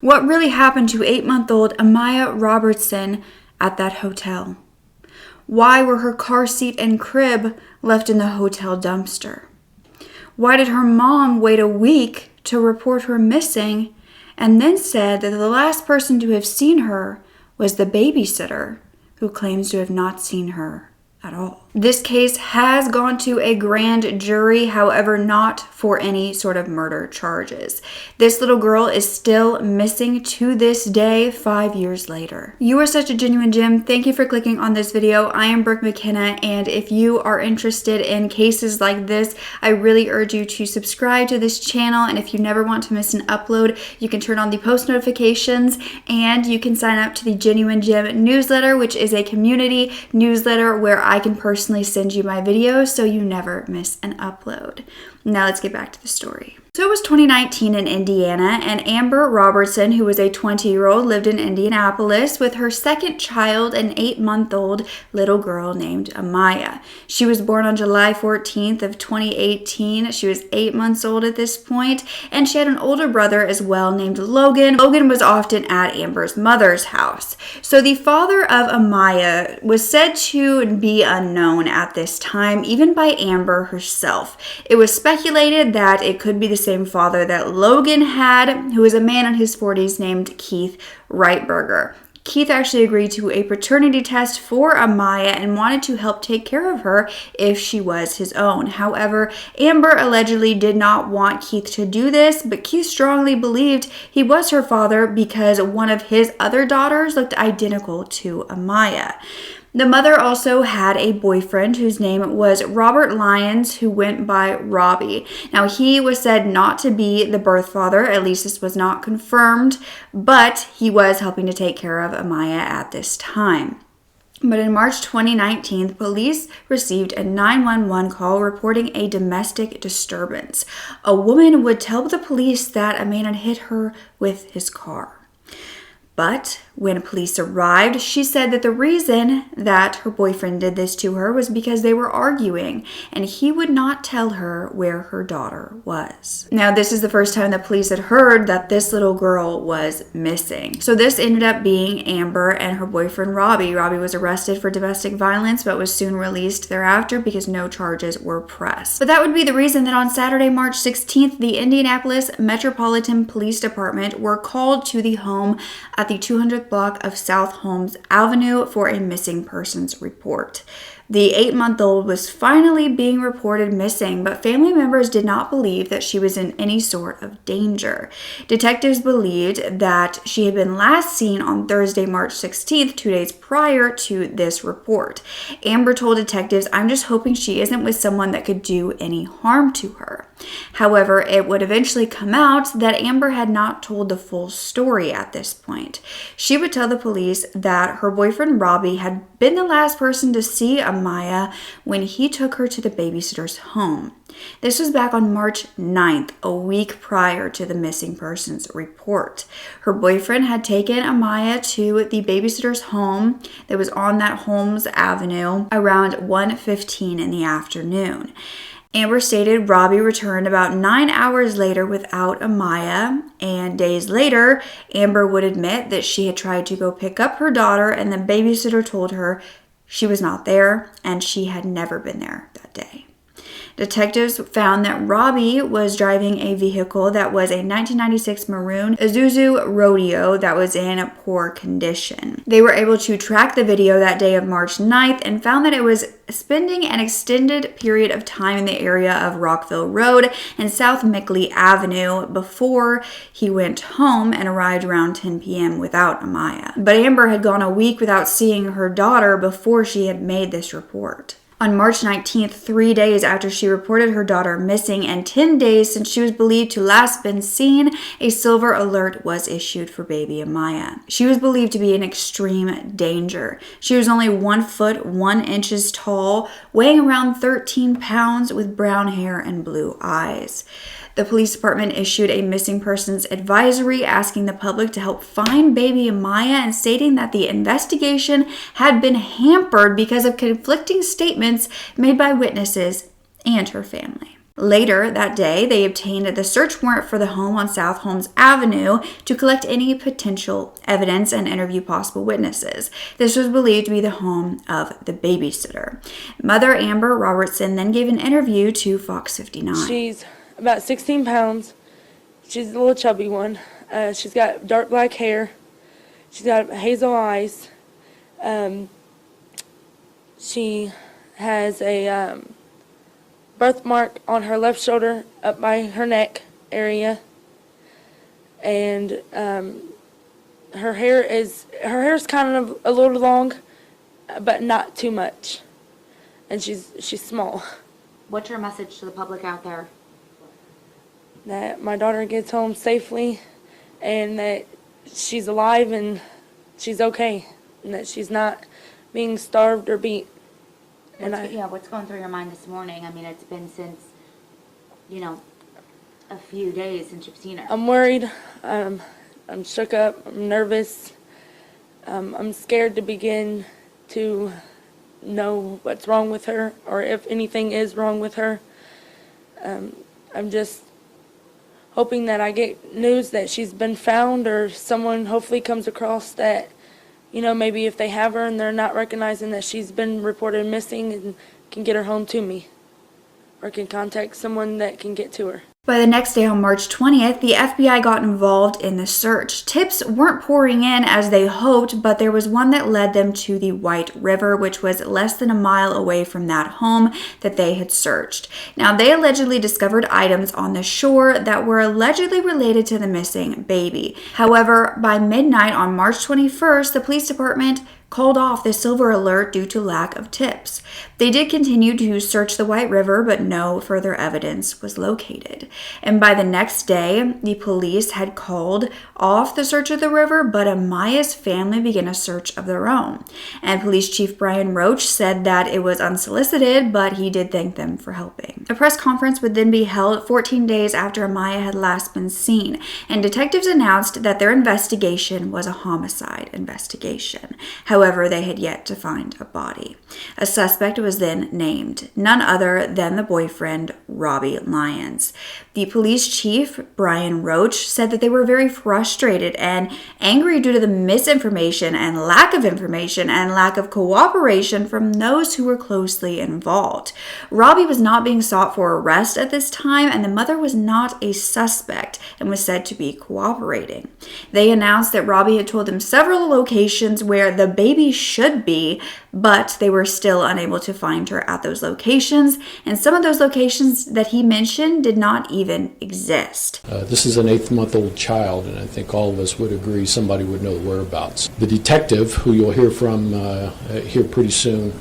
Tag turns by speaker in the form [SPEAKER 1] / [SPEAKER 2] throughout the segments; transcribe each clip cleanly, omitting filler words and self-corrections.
[SPEAKER 1] What really happened to 8-month-old Amiah Robertson at that hotel? Why were her car seat and crib left in the hotel dumpster? Why did her mom wait a week to report her missing and then said that the last person to have seen her was the babysitter, who claims to have not seen her at all? This case has gone to a grand jury, however, not for any sort of murder charges. This little girl is still missing to this day, 5 years later. You are such a genuine gem. Thank you for clicking on this video. I am Brooke Makenna, and if you are interested in cases like this, I really urge you to subscribe to this channel. And if you never want to miss an upload, you can turn on the post notifications, and you can sign up to the Genuine Gem newsletter, which is a community newsletter where I can personally send you my videos so you never miss an upload. Now let's get back to the story. So it was 2019 in Indiana, and Amber Robertson, who was a 20-year-old, lived in Indianapolis with her second child, an 8-month-old little girl named Amiah. She was born on July 14th of 2018. She was 8 months old at this point, and she had an older brother as well named Logan. Logan was often at Amber's mother's house. So the father of Amiah was said to be unknown at this time, even by Amber herself. It was speculated that it could be the same father that Logan had, who was a man in his 40s named Keith Reitberger. Keith actually agreed to a paternity test for Amiah and wanted to help take care of her if she was his own. However, Amber allegedly did not want Keith to do this, but Keith strongly believed he was her father because one of his other daughters looked identical to Amiah. The mother also had a boyfriend whose name was Robert Lyons, who went by Robbie. Now, he was said not to be the birth father, at least this was not confirmed, but he was helping to take care of Amiah at this time. But in March 2019, police received a 911 call reporting a domestic disturbance. A woman would tell the police that a man had hit her with his car. But when police arrived, she said that the reason that her boyfriend did this to her was because they were arguing, and he would not tell her where her daughter was. Now, this is the first time that police had heard that this little girl was missing. So this ended up being Amber and her boyfriend, Robbie. Robbie was arrested for domestic violence, but was soon released thereafter because no charges were pressed. But that would be the reason that on Saturday, March 16th, the Indianapolis Metropolitan Police Department were called to the home at the 200th block of South Holmes Avenue for a missing persons report. The 8-month-old was finally being reported missing, but family members did not believe that she was in any sort of danger. Detectives believed that she had been last seen on Thursday, March 16th, 2 days prior to this report. Amber told detectives, "I'm just hoping she isn't with someone that could do any harm to her." However, it would eventually come out that Amber had not told the full story at this point. She would tell the police that her boyfriend Robbie had been the last person to see Amiah when he took her to the babysitter's home. This was back on March 9th, a week prior to the missing persons report. Her boyfriend had taken Amiah to the babysitter's home that was on that Holmes Avenue around 1:15 in the afternoon. Amber stated Robbie returned about 9 hours later without Amiah, and days later, Amber would admit that she had tried to go pick up her daughter, and the babysitter told her she was not there and she had never been there that day. Detectives found that Robbie was driving a vehicle that was a 1996 maroon Isuzu Rodeo that was in poor condition. They were able to track the video that day of March 9th and found that it was spending an extended period of time in the area of Rockville Road and South Mickley Avenue before he went home and arrived around 10 p.m. without Amiah. But Amber had gone a week without seeing her daughter before she had made this report. On March 19th, 3 days after she reported her daughter missing and 10 days since she was believed to last been seen, a silver alert was issued for baby Amiah. She was believed to be in extreme danger. She was only 1 foot 1 inches tall, weighing around 13 pounds with brown hair and blue eyes. The police department issued a missing persons advisory asking the public to help find baby Amiah and stating that the investigation had been hampered because of conflicting statements made by witnesses and her family. Later that day, they obtained the search warrant for the home on South Holmes Avenue to collect any potential evidence and interview possible witnesses. This was believed to be the home of the babysitter. Mother Amber Robertson then gave an interview to Fox 59.
[SPEAKER 2] She's about 16 pounds. She's a little chubby one. She's got dark black hair. She's got hazel eyes. She has a birthmark on her left shoulder up by her neck area. And her hair is kind of a little long, but not too much. And she's small.
[SPEAKER 3] What's your message to the public out there?
[SPEAKER 2] That my daughter gets home safely, and that she's alive and she's okay, and that she's not being starved or beat.
[SPEAKER 3] What's going through your mind this morning? I mean, it's been since, a few days since you've seen her.
[SPEAKER 2] I'm worried. I'm shook up. I'm nervous. I'm scared to begin to know what's wrong with her, or if anything is wrong with her. I'm just hoping that I get news that she's been found, or someone hopefully comes across that, maybe if they have her and they're not recognizing that she's been reported missing, and can get her home to me, or can contact someone that can get to her.
[SPEAKER 1] By the next day on March 20th, the FBI got involved in the search. Tips weren't pouring in as they hoped, but there was one that led them to the White River, which was less than a mile away from that home that they had searched. Now, they allegedly discovered items on the shore that were allegedly related to the missing baby. However, by midnight on March 21st, the police department called off the silver alert due to lack of tips. They did continue to search the White River, but no further evidence was located. And by the next day, the police had called off the search of the river, but Amiah's family began a search of their own. And Police Chief Brian Roach said that it was unsolicited, but he did thank them for helping. A press conference would then be held 14 days after Amiah had last been seen, and detectives announced that their investigation was a homicide investigation. However, they had yet to find a body. A suspect was then named, none other than the boyfriend, Robbie Lyons. The police chief, Brian Roach, said that they were very frustrated and angry due to the misinformation and lack of information and lack of cooperation from those who were closely involved. Robbie was not being sought for arrest at this time, and the mother was not a suspect and was said to be cooperating. They announced that Robbie had told them several locations where the baby should be, but they were still unable to find her at those locations, and some of those locations that he mentioned did not even exist.
[SPEAKER 4] This is an 8-month-old child, and I think all of us would agree somebody would know the whereabouts. The detective, who you'll hear from here pretty soon,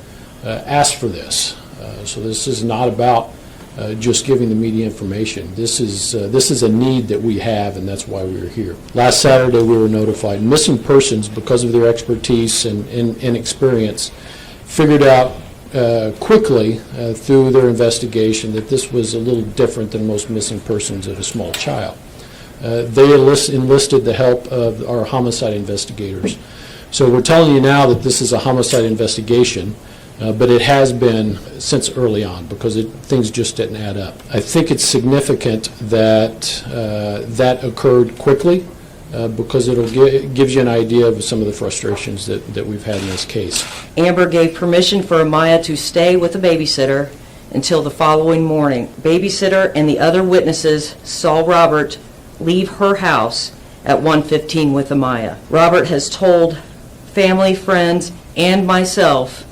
[SPEAKER 4] asked for this. So this is not about just giving the media information. This is a need that we have, and that's why we are here. Last Saturday, we were notified. Missing persons, because of their expertise and experience, figured out quickly through their investigation that this was a little different than most missing persons of a small child. They enlisted the help of our homicide investigators. So we're telling you now that this is a homicide investigation, but it has been since early on, because things just didn't add up. I think it's significant that that occurred quickly, because gives you an idea of some of the frustrations that we've had in this case.
[SPEAKER 5] Amber gave permission for Amiah to stay with the babysitter until the following morning. Babysitter and the other witnesses saw Robert leave her house at 1:15 with Amiah. Robert has told family, friends, and myself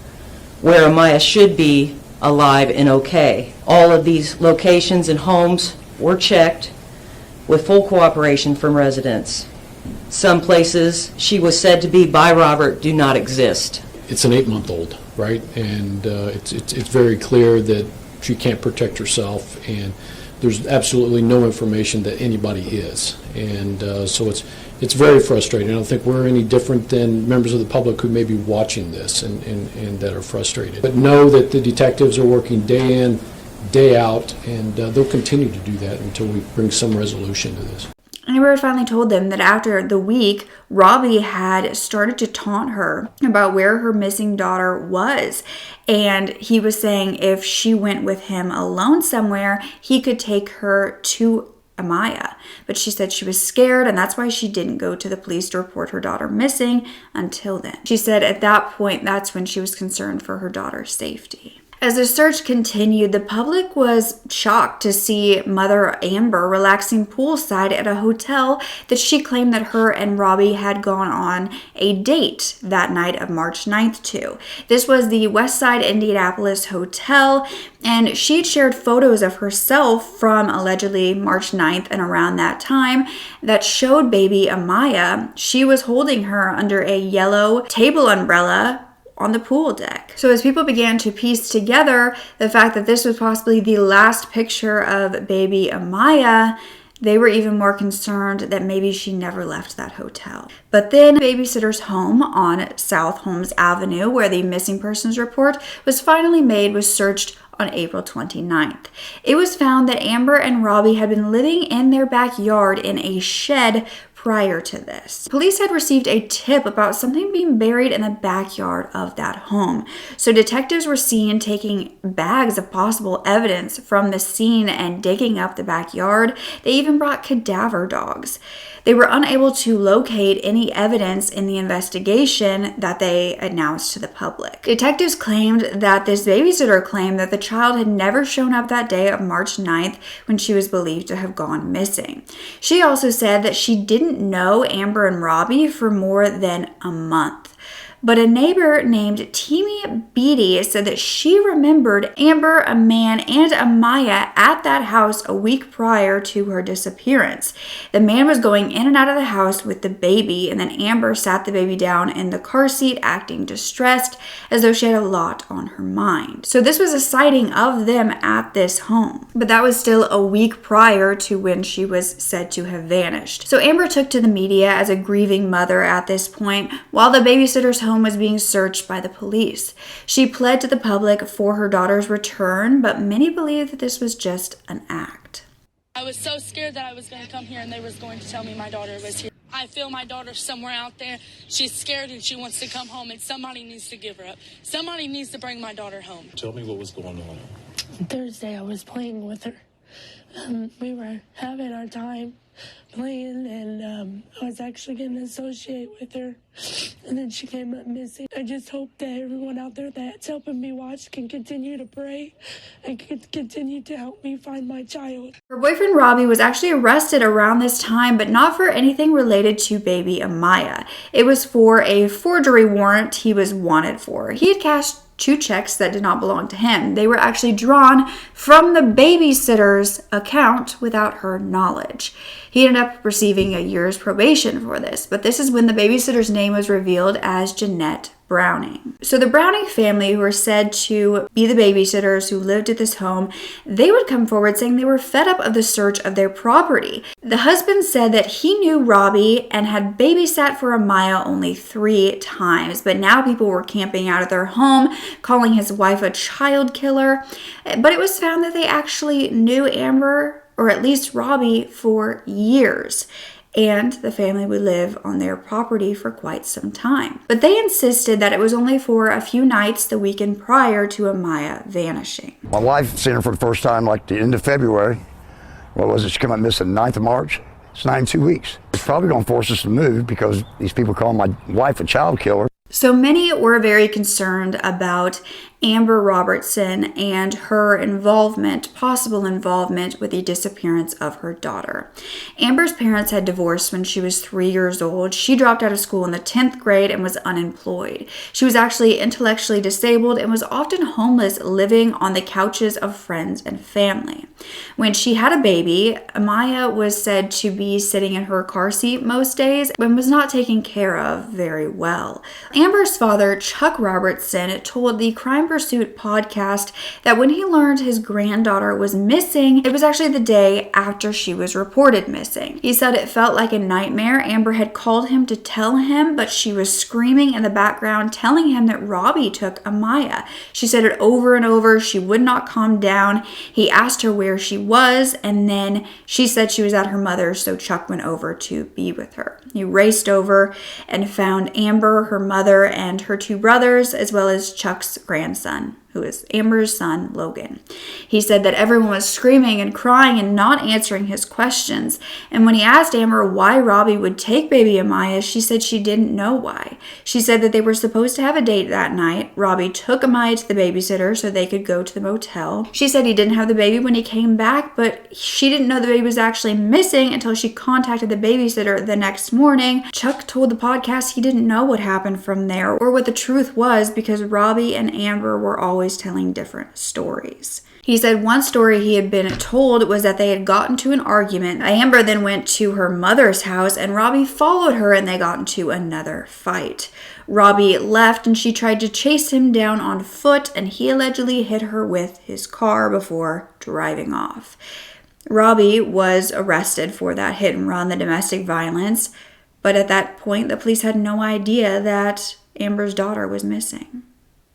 [SPEAKER 5] where Amiah should be alive and okay. All of these locations and homes were checked with full cooperation from residents. Some places she was said to be by Robert do not exist.
[SPEAKER 4] It's an 8-month-old, right? And it's very clear that she can't protect herself, and there's absolutely no information that anybody is. And so it's very frustrating. I don't think we're any different than members of the public who may be watching this and that are frustrated. But know that the detectives are working day in, day out, and they'll continue to do that until we bring some resolution to this.
[SPEAKER 1] Amber had finally told them that after the week, Robbie had started to taunt her about where her missing daughter was. And he was saying if she went with him alone somewhere, he could take her to Amiah. But she said she was scared, and that's why she didn't go to the police to report her daughter missing until then. She said at that point, that's when she was concerned for her daughter's safety. As the search continued, the public was shocked to see Mother Amber relaxing poolside at a hotel that she claimed that her and Robbie had gone on a date that night of March 9th to. This was the Westside Indianapolis Hotel, and she had shared photos of herself from allegedly March 9th and around that time that showed baby Amiah. She was holding her under a yellow table umbrella on the pool deck. So as people began to piece together the fact that this was possibly the last picture of baby Amiah, they were even more concerned that maybe she never left that hotel. But then babysitter's home on South Holmes Avenue, where the missing persons report was finally made, was searched on April 29th. It was found that Amber and Robbie had been living in their backyard in a shed prior to this. Police had received a tip about something being buried in the backyard of that home. So detectives were seen taking bags of possible evidence from the scene and digging up the backyard. They even brought cadaver dogs. They were unable to locate any evidence in the investigation that they announced to the public. Detectives claimed that this babysitter claimed that the child had never shown up that day of March 9th when she was believed to have gone missing. She also said that she didn't know Amber and Robbie for more than a month. But a neighbor named Timmy Beatty said that she remembered Amber, a man, and Amiah at that house a week prior to her disappearance. The man was going in and out of the house with the baby, and then Amber sat the baby down in the car seat acting distressed as though she had a lot on her mind. So this was a sighting of them at this home. But that was still a week prior to when she was said to have vanished. So Amber took to the media as a grieving mother at this point, while the babysitter's home was being searched by the police. She pled to the public for her daughter's return, but many believe that this was just an act.
[SPEAKER 2] I was so scared that I was going to come here and they was going to tell me my daughter was here. I feel my daughter somewhere out there. She's scared and she wants to come home, and somebody needs to give her up. Somebody needs to bring my daughter home.
[SPEAKER 6] Tell me what was going on.
[SPEAKER 2] Thursday I was playing with her. We were having our time playing, and I was actually going to associate with her, and then she came up missing. I just hope that everyone out there that's helping me watch can continue to pray and can continue to help me find my child.
[SPEAKER 1] Her boyfriend Robbie was actually arrested around this time, but not for anything related to baby Amiah. It was for a forgery warrant he was wanted for. He had cashed 2 checks that did not belong to him. They were actually drawn from the babysitter's account without her knowledge. He ended up receiving a year's probation for this, but this is when the babysitter's name was revealed as Jeanette Browning. So the Browning family, who were said to be the babysitters who lived at this home, they would come forward saying they were fed up of the search of their property. The husband said that he knew Robbie and had babysat for Amiah only 3 times, but now people were camping out at their home, calling his wife a child killer. But it was found that they actually knew Amber, or at least Robbie, for years, and the family would live on their property for quite some time. But they insisted that it was only for a few nights the weekend prior to Amiah vanishing.
[SPEAKER 7] My wife seen her for the first time like the end of February. What was it? She came up missing the 9th of March. It's 92 weeks. It's probably going to force us to move because these people call my wife a child killer.
[SPEAKER 1] So many were very concerned about Amber Robertson and her involvement, possible involvement with the disappearance of her daughter. Amber's parents had divorced when she was 3 years old. She dropped out of school in the 10th grade and was unemployed. She was actually intellectually disabled and was often homeless, living on the couches of friends and family. When she had a baby, Amiah was said to be sitting in her car seat most days and was not taken care of very well. Amber's father, Chuck Robertson, told the crime in Pursuit podcast that when he learned his granddaughter was missing, it was actually the day after she was reported missing. He said it felt like a nightmare. Amber had called him to tell him, but she was screaming in the background, telling him that Robbie took Amiah. She said it over and over. She would not calm down. He asked her where she was, and then she said she was at her mother's, so Chuck went over to be with her. He raced over and found Amber, her mother, and her two brothers, as well as Chuck's grandson, who is Amber's son, Logan. He said that everyone was screaming and crying and not answering his questions. And when he asked Amber why Robbie would take baby Amiah, she said she didn't know why. She said that they were supposed to have a date that night. Robbie took Amiah to the babysitter so they could go to the motel. She said he didn't have the baby when he came back, but she didn't know the baby was actually missing until she contacted the babysitter the next morning. Chuck told the podcast he didn't know what happened from there or what the truth was because Robbie and Amber were always telling different stories. He said one story he had been told was that they had gotten to an argument. Amber then went to her mother's house and Robbie followed her and they got into another fight. Robbie left and she tried to chase him down on foot and he allegedly hit her with his car before driving off. Robbie was arrested for that hit and run, the domestic violence, but at that point the police had no idea that Amber's daughter was missing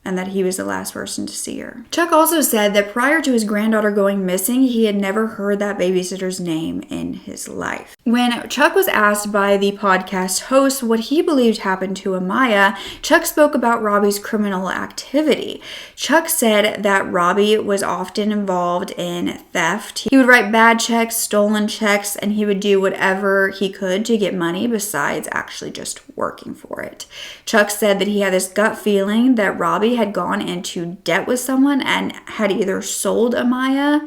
[SPEAKER 1] and that he was the last person to see her. Chuck also said that prior to his granddaughter going missing, he had never heard that babysitter's name in his life. When Chuck was asked by the podcast host what he believed happened to Amiah, Chuck spoke about Robbie's criminal activity. Chuck said that Robbie was often involved in theft. He would write bad checks, stolen checks, and he would do whatever he could to get money besides actually just working for it. Chuck said that he had this gut feeling that Robbie had gone into debt with someone and had either sold Amiah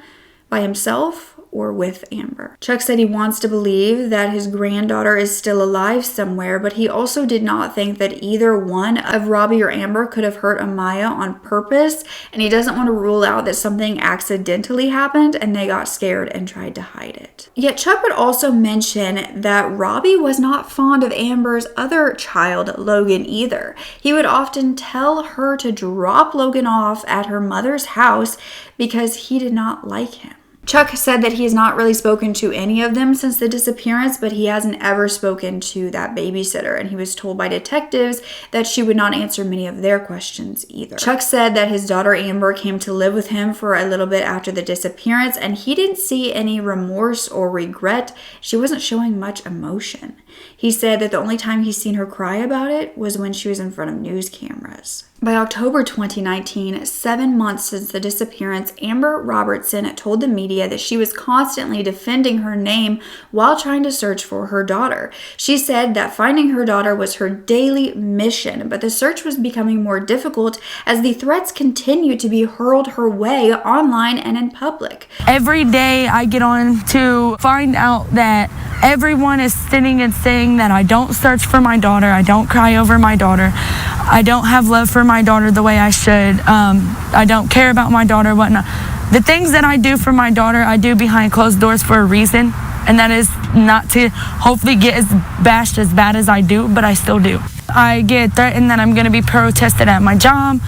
[SPEAKER 1] by himself or with Amber. Chuck said he wants to believe that his granddaughter is still alive somewhere, but he also did not think that either one of Robbie or Amber could have hurt Amiah on purpose, and he doesn't want to rule out that something accidentally happened and they got scared and tried to hide it. Yet Chuck would also mention that Robbie was not fond of Amber's other child, Logan, either. He would often tell her to drop Logan off at her mother's house because he did not like him. Chuck said that he has not really spoken to any of them since the disappearance, but he hasn't ever spoken to that babysitter, and he was told by detectives that she would not answer many of their questions either. Chuck said that his daughter Amber came to live with him for a little bit after the disappearance, and he didn't see any remorse or regret. She wasn't showing much emotion. He said that the only time he's seen her cry about it was when she was in front of news cameras. By October 2019, 7 months since the disappearance, Amber Robertson told the media that she was constantly defending her name while trying to search for her daughter. She said that finding her daughter was her daily mission, but the search was becoming more difficult as the threats continued to be hurled her way online and in public.
[SPEAKER 2] Every day I get on to find out that everyone is sitting and saying that I don't search for my daughter, I don't cry over my daughter, I don't have love for my daughter the way I should, I don't care about my daughter, whatnot. The things that I do for my daughter, I do behind closed doors for a reason, and that is not to hopefully get as bashed as bad as I do, but I still do. I get threatened that I'm going to be protested at my job,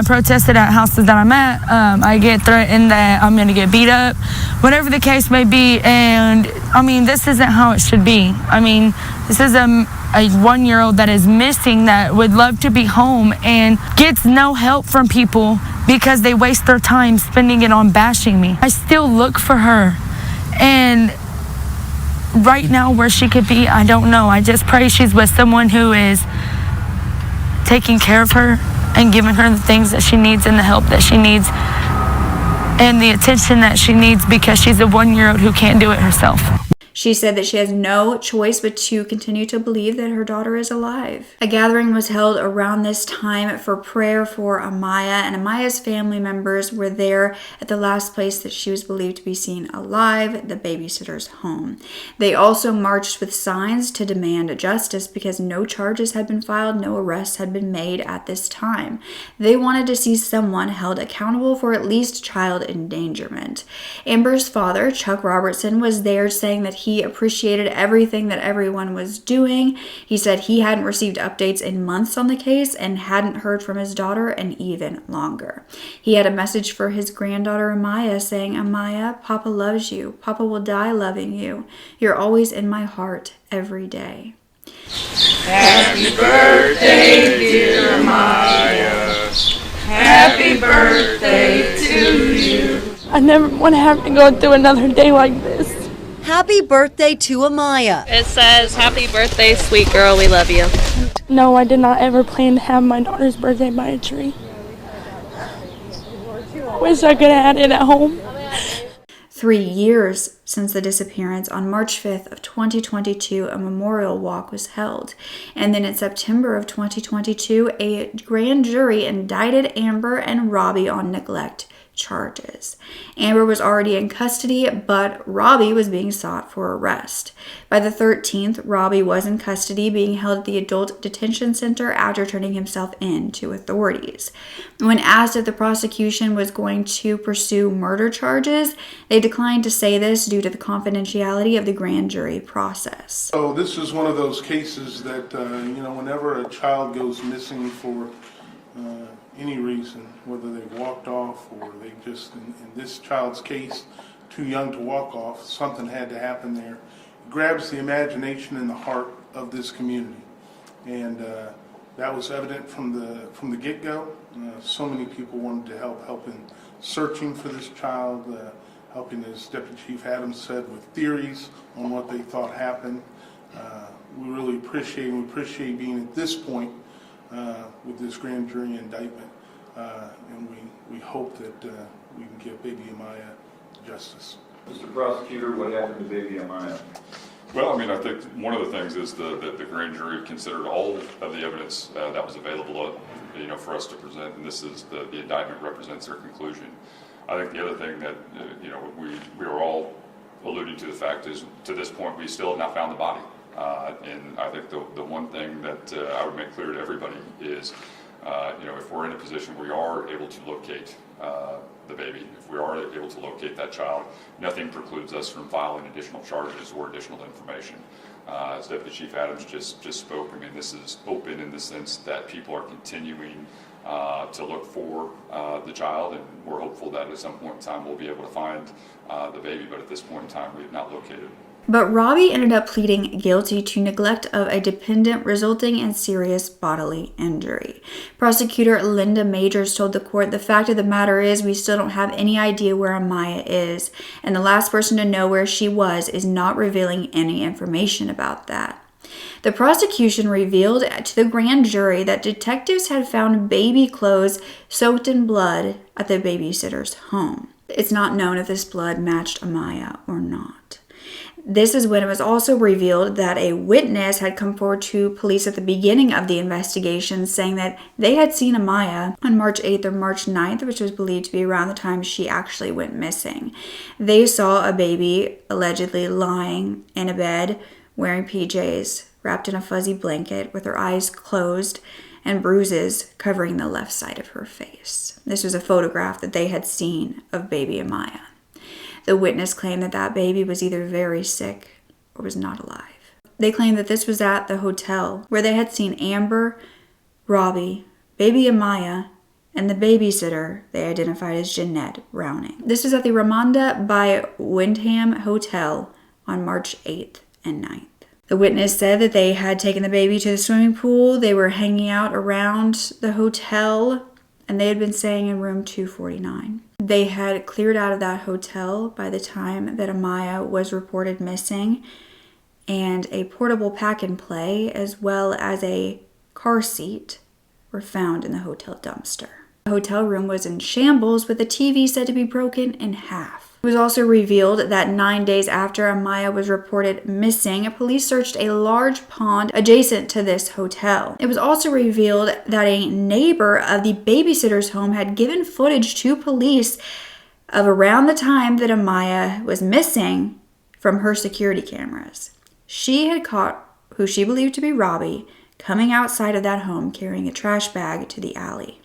[SPEAKER 2] protested at houses that I'm at. I get threatened that I'm going to get beat up, whatever the case may be. And I mean, this isn't how it should be. I mean, this is a 1-year-old that is missing that would love to be home and gets no help from people because they waste their time spending it on bashing me. I still look for her, and right now where she could be, I don't know. I just pray she's with someone who is taking care of her and giving her the things that she needs and the help that she needs and the attention that she needs, because she's a 1-year-old who can't do it herself.
[SPEAKER 1] She said that she has no choice but to continue to believe that her daughter is alive. A gathering was held around this time for prayer for Amiah, and Amiah's family members were there at the last place that she was believed to be seen alive, the babysitter's home. They also marched with signs to demand justice because no charges had been filed, no arrests had been made at this time. They wanted to see someone held accountable for at least child endangerment. Amber's father, Chuck Robertson, was there saying that he he appreciated everything that everyone was doing. He said he hadn't received updates in months on the case and hadn't heard from his daughter in even longer. He had a message for his granddaughter Amiah saying, "Amiah, Papa loves you. Papa will die loving you. You're always in my heart every day."
[SPEAKER 8] Happy birthday, dear Amiah. Happy birthday to you.
[SPEAKER 2] I never want to have to go through another day like this.
[SPEAKER 9] Happy birthday to Amiah.
[SPEAKER 10] It says, "Happy birthday, sweet girl, we love you."
[SPEAKER 2] No, I did not ever plan to have my daughter's birthday by a tree. I wish I could have had it at home.
[SPEAKER 1] 3 years since the disappearance, on March 5th of 2022, a memorial walk was held. And then in September of 2022, a grand jury indicted Amber and Robbie on neglect charges. Amber was already in custody, but Robbie was being sought for arrest. By the 13th, Robbie was in custody, being held at the Adult Detention Center after turning himself in to authorities. When asked if the prosecution was going to pursue murder charges, they declined to say this due to the confidentiality of the grand jury process.
[SPEAKER 11] So this is one of those cases that, whenever a child goes missing for any reason, whether they walked off or they just, in this child's case, too young to walk off, something had to happen there. It grabs the imagination and the heart of this community. And that was evident from the get-go. So many people wanted to help in searching for this child, helping, as Deputy Chief Adams said, with theories on what they thought happened. We really appreciate being at this point with this grand jury indictment, and we hope that we can give baby Amiah justice.
[SPEAKER 12] Mr. Prosecutor, what happened to baby Amiah?
[SPEAKER 13] Well, I think one of the things is that the grand jury considered all of the evidence that was available, for us to present, and this is the indictment represents their conclusion. I think the other thing that we are all alluding to the fact is, to this point, we still have not found the body. And I think the one thing that I would make clear to everybody is, if we're in a position where we are able to locate the baby, if we are able to locate that child, nothing precludes us from filing additional charges or additional information. As Deputy Chief Adams just spoke, this is open in the sense that people are continuing to look for the child, and we're hopeful that at some point in time we'll be able to find the baby, but at this point in time we have not located it.
[SPEAKER 1] But Robbie ended up pleading guilty to neglect of a dependent resulting in serious bodily injury. Prosecutor Linda Majors told the court, "The fact of the matter is we still don't have any idea where Amiah is, and the last person to know where she was is not revealing any information about that." The prosecution revealed to the grand jury that detectives had found baby clothes soaked in blood at the babysitter's home. It's not known if this blood matched Amiah or not. This is when it was also revealed that a witness had come forward to police at the beginning of the investigation saying that they had seen Amiah on March 8th or March 9th, which was believed to be around the time she actually went missing. They saw a baby allegedly lying in a bed wearing PJs, wrapped in a fuzzy blanket with her eyes closed and bruises covering the left side of her face. This was a photograph that they had seen of baby Amiah. The witness claimed that that baby was either very sick or was not alive. They claimed that this was at the hotel where they had seen Amber, Robbie, baby Amiah, and the babysitter they identified as Jeanette Browning. This was at the Ramada by Wyndham Hotel on March 8th and 9th. The witness said that they had taken the baby to the swimming pool, they were hanging out around the hotel, and they had been staying in room 249. They had cleared out of that hotel by the time that Amiah was reported missing, and a portable pack-and-play as well as a car seat were found in the hotel dumpster. The hotel room was in shambles with the TV said to be broken in half. It was also revealed that 9 days after Amiah was reported missing, police searched a large pond adjacent to this hotel. It was also revealed that a neighbor of the babysitter's home had given footage to police of around the time that Amiah was missing from her security cameras. She had caught who she believed to be Robbie coming outside of that home carrying a trash bag to the alley.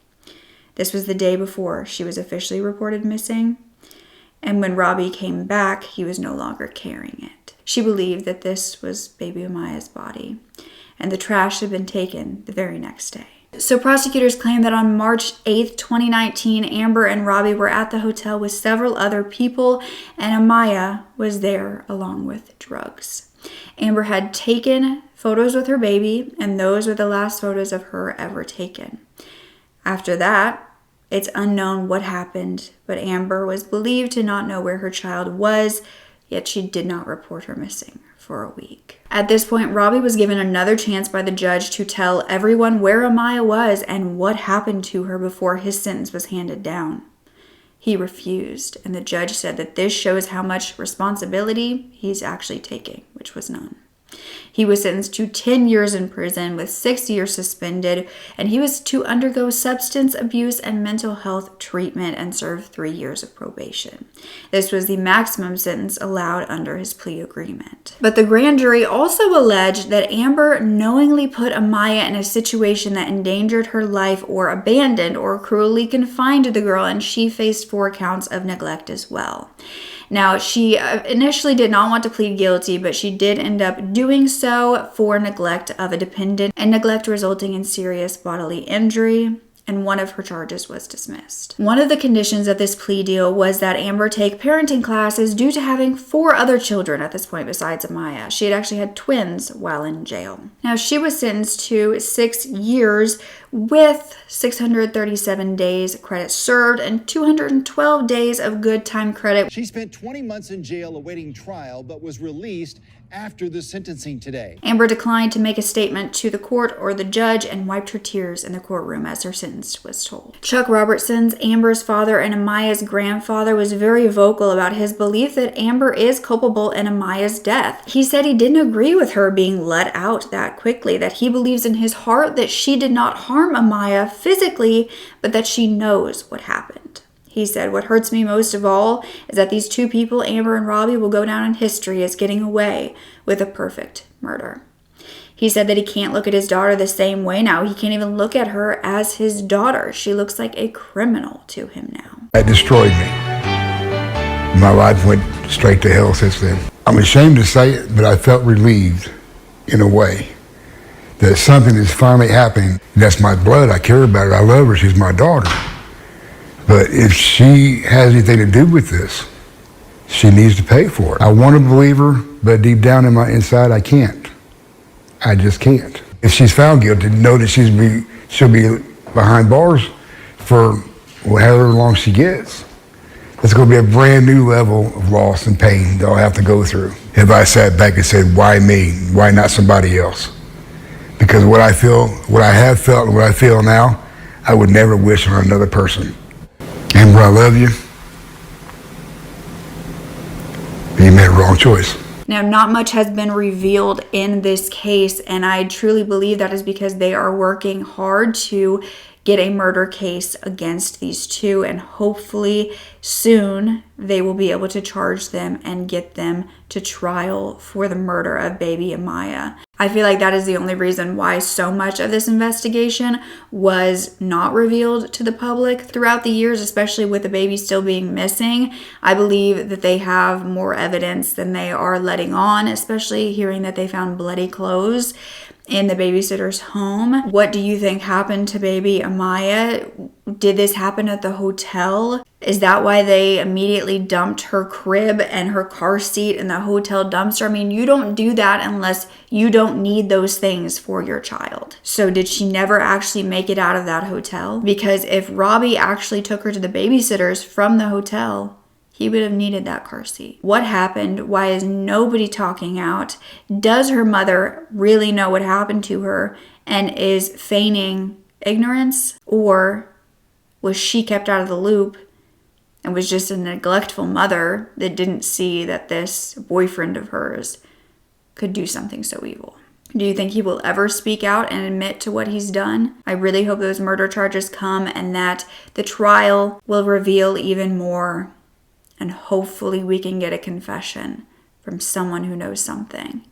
[SPEAKER 1] This was the day before she was officially reported missing. And when Robbie came back, he was no longer carrying it. She believed that this was baby Amiah's body, and the trash had been taken the very next day. So prosecutors claim that on March 8th, 2019, Amber and Robbie were at the hotel with several other people, and Amiah was there along with drugs. Amber had taken photos with her baby, and those were the last photos of her ever taken. After that, it's unknown what happened, but Amber was believed to not know where her child was, yet she did not report her missing for a week. At this point, Robbie was given another chance by the judge to tell everyone where Amiah was and what happened to her before his sentence was handed down. He refused, and the judge said that this shows how much responsibility he's actually taking, which was none. He was sentenced to 10 years in prison with 6 years suspended, and he was to undergo substance abuse and mental health treatment and serve 3 years of probation. This was the maximum sentence allowed under his plea agreement. But the grand jury also alleged that Amber knowingly put Amiah in a situation that endangered her life or abandoned or cruelly confined the girl, and she faced 4 counts of neglect as well. Now, she initially did not want to plead guilty, but she did end up doing so for neglect of a dependent and neglect resulting in serious bodily injury, and one of her charges was dismissed. One of the conditions of this plea deal was that Amber take parenting classes due to having 4 other children at this point besides Amiah. She had actually had twins while in jail. Now, she was sentenced to 6 years with 637 days credit served and 212 days of good time credit.
[SPEAKER 14] She spent 20 months in jail awaiting trial, but was released after the sentencing today.
[SPEAKER 1] Amber declined to make a statement to the court or the judge and wiped her tears in the courtroom as her sentence was told. Chuck Robertson, Amber's father and Amiah's grandfather, was very vocal about his belief that Amber is culpable in Amiah's death. He said he didn't agree with her being let out that quickly, that he believes in his heart that she did not harm Amiah physically, but that she knows what happened. He said, "What hurts me most of all is that these 2 people, Amber and Robbie, will go down in history as getting away with a perfect murder." He said that he can't look at his daughter the same way now. He can't even look at her as his daughter. She looks like a criminal to him now.
[SPEAKER 15] That destroyed me. My life went straight to hell since then. I'm ashamed to say it, but I felt relieved in a way that something is finally happening. That's my blood. I care about her. I love her. She's my daughter. But if she has anything to do with this, she needs to pay for it. I want to believe her, but deep down in my inside, I can't. I just can't. If she's found guilty, know that she'll be behind bars for however long she gets. It's going to be a brand new level of loss and pain that I'll have to go through. If I sat back and said, why me? Why not somebody else? Because what I have felt and what I feel now, I would never wish on another person. Amber, I love you. You made a wrong choice.
[SPEAKER 1] Now, not much has been revealed in this case, and I truly believe that is because they are working hard to get a murder case against these 2, and hopefully soon they will be able to charge them and get them to trial for the murder of baby Amiah. I feel like that is the only reason why so much of this investigation was not revealed to the public throughout the years, especially with the baby still being missing. I believe that they have more evidence than they are letting on, especially hearing that they found bloody clothes in the babysitter's home. What do you think happened to baby Amiah? Did this happen at the hotel? Is that why they immediately dumped her crib and her car seat in the hotel dumpster? I mean, you don't do that unless you don't need those things for your child. So did she never actually make it out of that hotel? Because if Robbie actually took her to the babysitters from the hotel, he would have needed that car seat. What happened? Why is nobody talking out? Does her mother really know what happened to her and is feigning ignorance? Or was she kept out of the loop and was just a neglectful mother that didn't see that this boyfriend of hers could do something so evil? Do you think he will ever speak out and admit to what he's done? I really hope those murder charges come and that the trial will reveal even more. And hopefully we can get a confession from someone who knows something.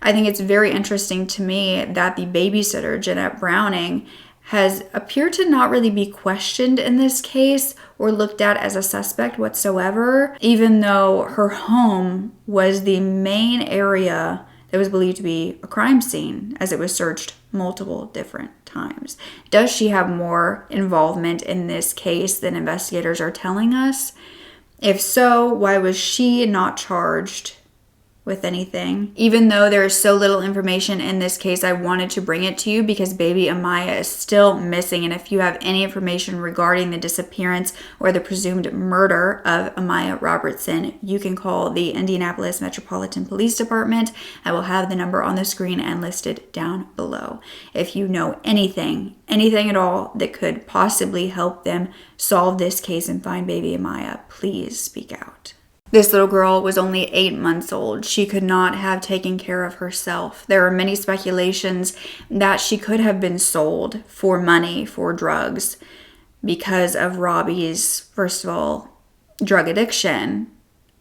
[SPEAKER 1] I think it's very interesting to me that the babysitter, Jeanette Browning, has appeared to not really be questioned in this case or looked at as a suspect whatsoever, even though her home was the main area that was believed to be a crime scene, as it was searched multiple different times. Does she have more involvement in this case than investigators are telling us? If so, why was she not charged with anything? Even though there is so little information in this case, I wanted to bring it to you because baby Amiah is still missing. And if you have any information regarding the disappearance or the presumed murder of Amiah Robertson, you can call the Indianapolis Metropolitan Police Department. I will have the number on the screen and listed down below. If you know anything at all that could possibly help them solve this case and find baby Amiah, please speak out. This little girl was only 8 months old. She could not have taken care of herself. There are many speculations that she could have been sold for money, for drugs, because of Robbie's, first of all, drug addiction,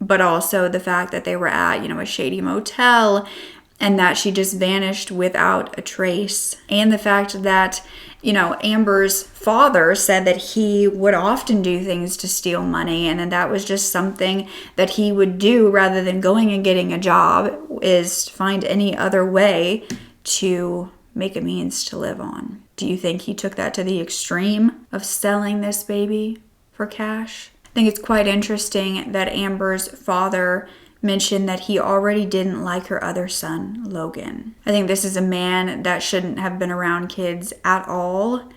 [SPEAKER 1] but also the fact that they were at, a shady motel and that she just vanished without a trace. And the fact that, Amber's father said that he would often do things to steal money and that was just something that he would do rather than going and getting a job, is find any other way to make a means to live on. Do you think he took that to the extreme of selling this baby for cash? I think it's quite interesting that Amber's father mentioned that he already didn't like her other son, Logan. I think this is a man that shouldn't have been around kids at all,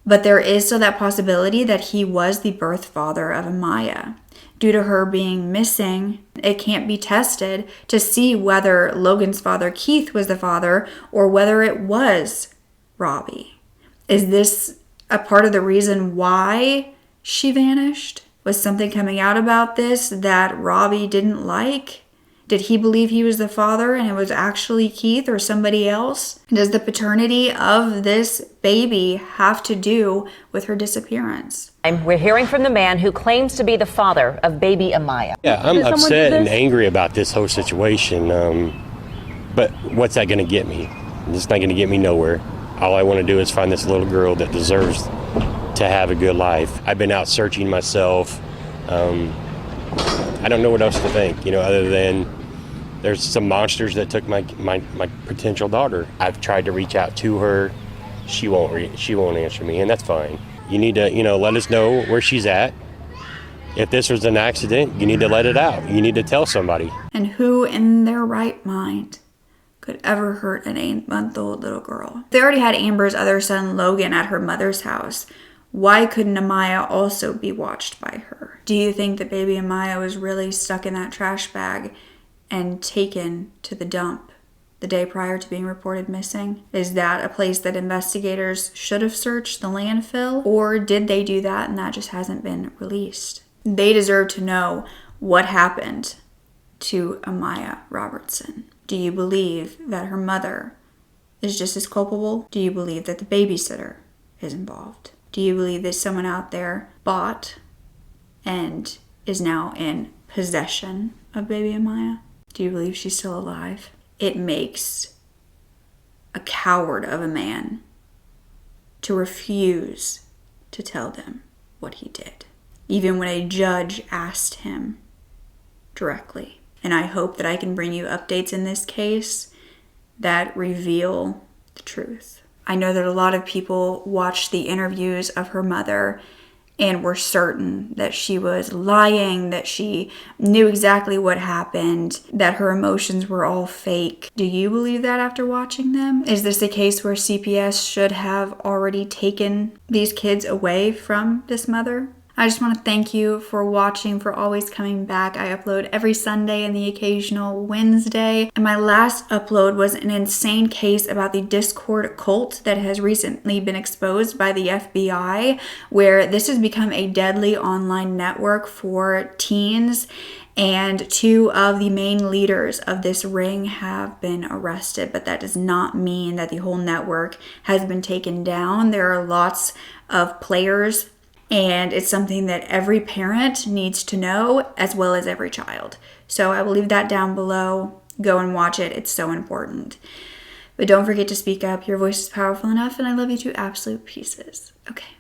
[SPEAKER 1] but there is still that possibility that he was the birth father of Amiah. Due to her being missing, it can't be tested to see whether Logan's father, Keith, was the father or whether it was Robbie. Is this a part of the reason why she vanished? Was something coming out about this that Robbie didn't like? Did he believe he was the father and it was actually Keith or somebody else? Does the paternity of this baby have to do with her disappearance?
[SPEAKER 16] We're hearing from the man who claims to be the father of baby Amiah.
[SPEAKER 17] Yeah, I'm upset and angry about this whole situation, but what's that going to get me? It's not going to get me nowhere. All I want to do is find this little girl that deserves to have a good life. I've been out searching myself. I don't know what else to think, other than there's some monsters that took my potential daughter. I've tried to reach out to her. She won't answer me, and that's fine. You need to, let us know where she's at. If this was an accident, you need to let it out. You need to tell somebody.
[SPEAKER 1] And who in their right mind could ever hurt an 8-month-old little girl? They already had Amber's other son, Logan, at her mother's house. Why couldn't Amiah also be watched by her? Do you think that baby Amiah was really stuck in that trash bag and taken to the dump the day prior to being reported missing? Is that a place that investigators should have searched, the landfill? Or did they do that and that just hasn't been released? They deserve to know what happened to Amiah Robertson. Do you believe that her mother is just as culpable? Do you believe that the babysitter is involved? Do you believe that someone out there bought and is now in possession of baby Amiah? Do you believe she's still alive? It makes a coward of a man to refuse to tell them what he did, even when a judge asked him directly. And I hope that I can bring you updates in this case that reveal the truth. I know that a lot of people watched the interviews of her mother and were certain that she was lying, that she knew exactly what happened, that her emotions were all fake. Do you believe that after watching them? Is this a case where CPS should have already taken these kids away from this mother? I just want to thank you for watching, for always coming back. I upload every Sunday and the occasional Wednesday. And my last upload was an insane case about the Discord cult that has recently been exposed by the FBI, where this has become a deadly online network for teens. And 2 of the main leaders of this ring have been arrested, but that does not mean that the whole network has been taken down. There are lots of players, and it's something that every parent needs to know, as well as every child. So I will leave that down below. Go and watch it. It's so important. But don't forget to speak up. Your voice is powerful enough, and I love you to absolute pieces. Okay.